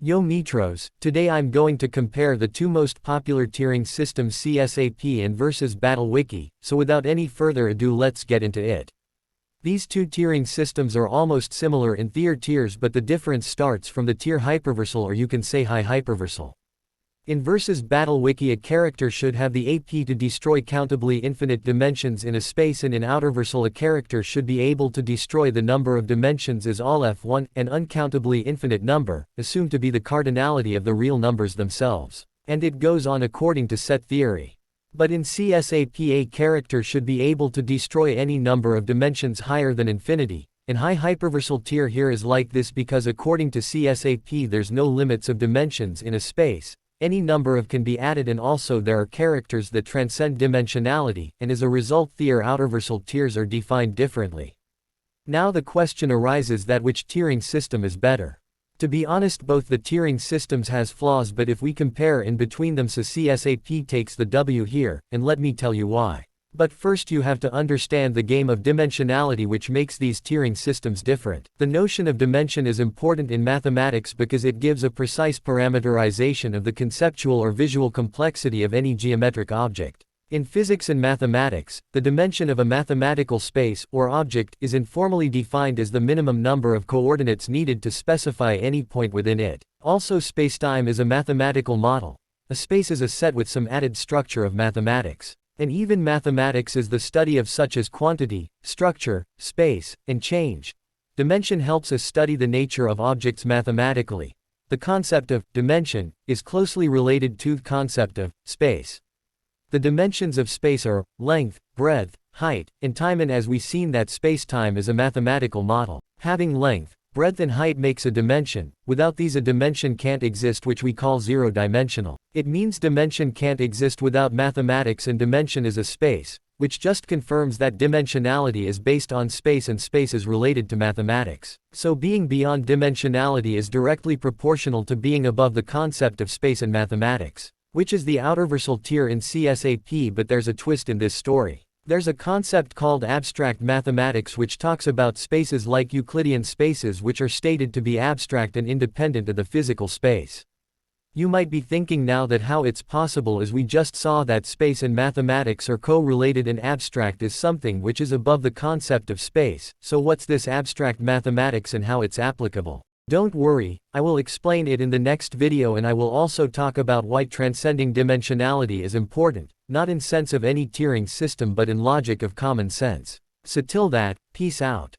Yo Mitros, today I'm going to compare the two most popular tiering systems Csap and Vsbw Wiki, so without any further ado let's get into it. These two tiering systems are almost similar in their tiers, but the difference starts from the tier hyperversal, or you can say high hyperversal. In Vsbw Wiki, a character should have the AP to destroy countably infinite dimensions in a space, and in outerversal a character should be able to destroy the number of dimensions as all F1, an uncountably infinite number, assumed to be the cardinality of the real numbers themselves. And it goes on according to set theory. But in Csap, a character should be able to destroy any number of dimensions higher than infinity. In high hyperversal tier here is like this because according to Csap there's no limits of dimensions in a space. Any number of can be added, and also there are characters that transcend dimensionality, and as a result their outerversal tiers are defined differently. Now the question arises that which tiering system is better. To be honest, both the tiering systems has flaws, but if we compare in between them, so Csap takes the W here, and let me tell you why. But first you have to understand the game of dimensionality which makes these tiering systems different. The notion of dimension is important in mathematics because it gives a precise parameterization of the conceptual or visual complexity of any geometric object. In physics and mathematics, the dimension of a mathematical space, or object, is informally defined as the minimum number of coordinates needed to specify any point within it. Also, spacetime is a mathematical model. A space is a set with some added structure of mathematics. And even mathematics is the study of such as quantity, structure, space, and change. Dimension helps us study the nature of objects mathematically. The concept of dimension is closely related to the concept of space. The dimensions of space are length, breadth, height, and time, and as we've seen that space-time is a mathematical model. Having length, breadth and height makes a dimension. Without these a dimension can't exist, which we call zero-dimensional. It means dimension can't exist without mathematics, and dimension is a space, which just confirms that dimensionality is based on space and space is related to mathematics. So being beyond dimensionality is directly proportional to being above the concept of space and mathematics, which is the outerversal tier in Csap, but there's a twist in this story. There's a concept called abstract mathematics which talks about spaces like Euclidean spaces, which are stated to be abstract and independent of the physical space. You might be thinking now that how it's possible, as we just saw that space and mathematics are co-related and abstract is something which is above the concept of space. So what's this abstract mathematics and how it's applicable? Don't worry, I will explain it in the next video, and I will also talk about why transcending dimensionality is important, not in sense of any tiering system but in logic of common sense. So till that, peace out.